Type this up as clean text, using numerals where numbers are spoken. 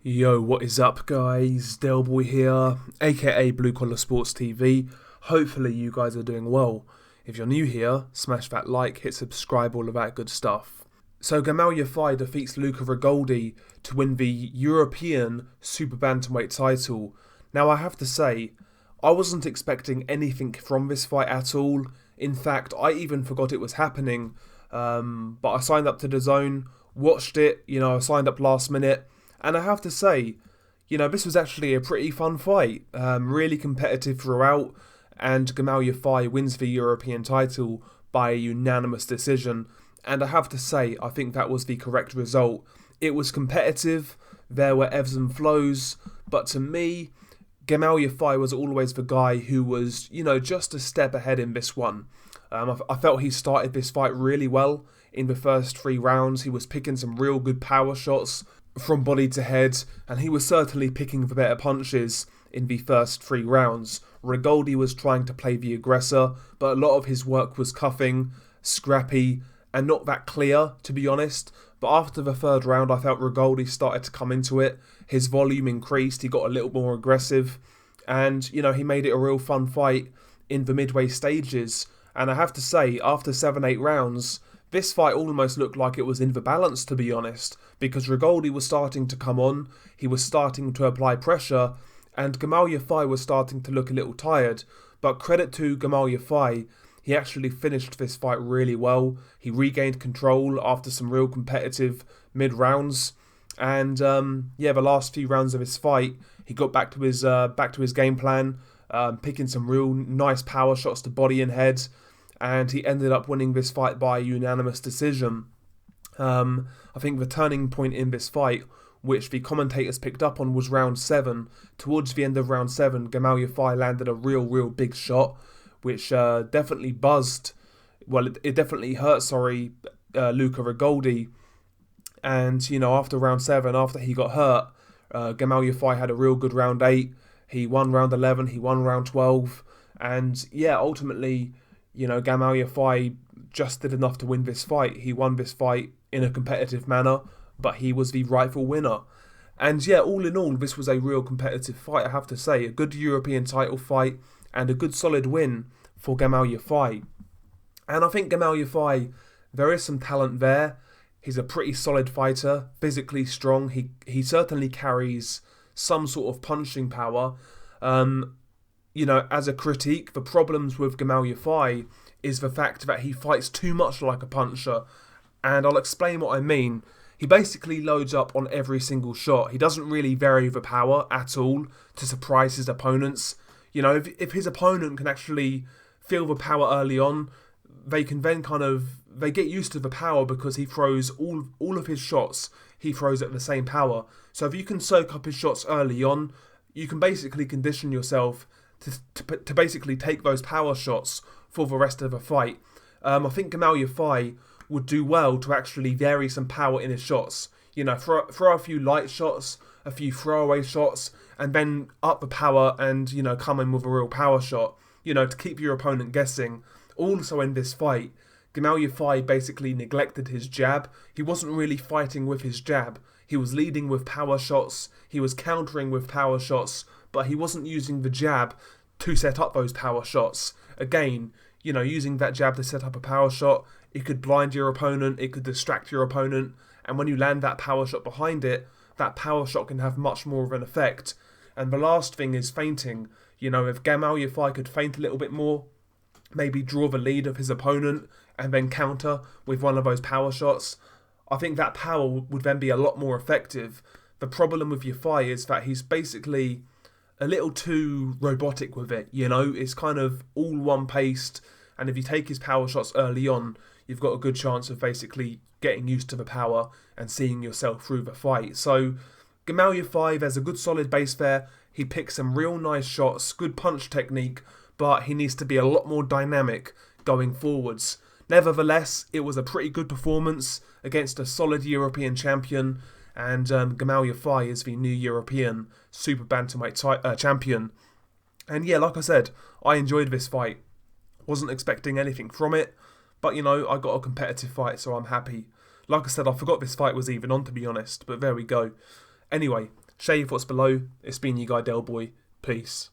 Yo, what is up, guys? Delboy here, aka Blue Collar Sports TV. Hopefully, you guys are doing well. If you're new here, smash that like, hit subscribe, all of that good stuff. So, Gamal Yafai defeats Luca Rigoldi to win the European Super Bantamweight title. Now, I have to say, I wasn't expecting anything from this fight at all. In fact, I even forgot it was happening. But I signed up to the zone, watched it. I signed up last minute. And I have to say, this was actually a pretty fun fight. Really competitive throughout. And Gamal Yafai wins the European title by a unanimous decision. And I have to say, I think that was the correct result. It was competitive. There were ebbs and flows. But to me, Gamal Yafai was always the guy who was, just a step ahead in this one. I felt he started this fight really well in the first 3 rounds. He was picking some real good power shots from body to head, and he was certainly picking the better punches in the first 3 rounds. Rigoldi was trying to play the aggressor, but a lot of his work was cuffing, scrappy, and not that clear, to be honest. But after the 3rd round, I felt Rigoldi started to come into it. His volume increased, he got a little more aggressive, and, he made it a real fun fight in the midway stages. And I have to say, after 7-8 rounds, this fight almost looked like it was in the balance, to be honest, because Rigoldi was starting to come on, he was starting to apply pressure, and Gamal Yafai was starting to look a little tired. But credit to Gamal Yafai, he actually finished this fight really well. He regained control after some real competitive mid-rounds, and the last few rounds of his fight, he got back to his game plan, picking some real nice power shots to body and head, and he ended up winning this fight by unanimous decision. I think the turning point in this fight, which the commentators picked up on, was round 7. Towards the end of round 7, Gamal Yafai landed a real big shot, which definitely buzzed. Well, it definitely hurt, Luca Rigoldi. And, after round 7, after he got hurt, Gamal Yafai had a real good round 8. He won round 11, he won round 12. And, ultimately, Gamal Yafai just did enough to win this fight. He won this fight in a competitive manner, but he was the rightful winner. And all in all, this was a real competitive fight, I have to say. A good European title fight and a good solid win for Gamal Yafai. And I think Gamal Yafai, there is some talent there. He's a pretty solid fighter, physically strong. He certainly carries some sort of punching power. As a critique, the problems with Gamal Yafai is the fact that he fights too much like a puncher. And I'll explain what I mean. He basically loads up on every single shot. He doesn't really vary the power at all to surprise his opponents. If his opponent can actually feel the power early on, they can then they get used to the power because he throws all of his shots, he throws at the same power. So if you can soak up his shots early on, you can basically condition yourself to basically take those power shots for the rest of the fight. I think Gamal Yafai would do well to actually vary some power in his shots. Throw a few light shots, a few throwaway shots, and then up the power and, come in with a real power shot, to keep your opponent guessing. Also in this fight, Gamal Yafai basically neglected his jab. He wasn't really fighting with his jab. He was leading with power shots, he was countering with power shots, but he wasn't using the jab to set up those power shots. Again, using that jab to set up a power shot, it could blind your opponent, it could distract your opponent, and when you land that power shot behind it, that power shot can have much more of an effect. And the last thing is feinting. If Gamal Yafai could feint a little bit more, maybe draw the lead of his opponent, and then counter with one of those power shots, I think that power would then be a lot more effective. The problem with Yafai is that he's basically a little too robotic with it, It's kind of all one-paced, and if you take his power shots early on, you've got a good chance of basically getting used to the power and seeing yourself through the fight. So, Gamal Yafai, there's a good solid base there. He picks some real nice shots, good punch technique, but he needs to be a lot more dynamic going forwards. Nevertheless, it was a pretty good performance against a solid European champion, and Gamal Yafai is the new European Super Bantamweight champion. And like I said, I enjoyed this fight. Wasn't expecting anything from it, but I got a competitive fight, so I'm happy. Like I said, I forgot this fight was even on, to be honest, but there we go. Anyway, Share your thoughts below. It's been your guy Delboy. Peace.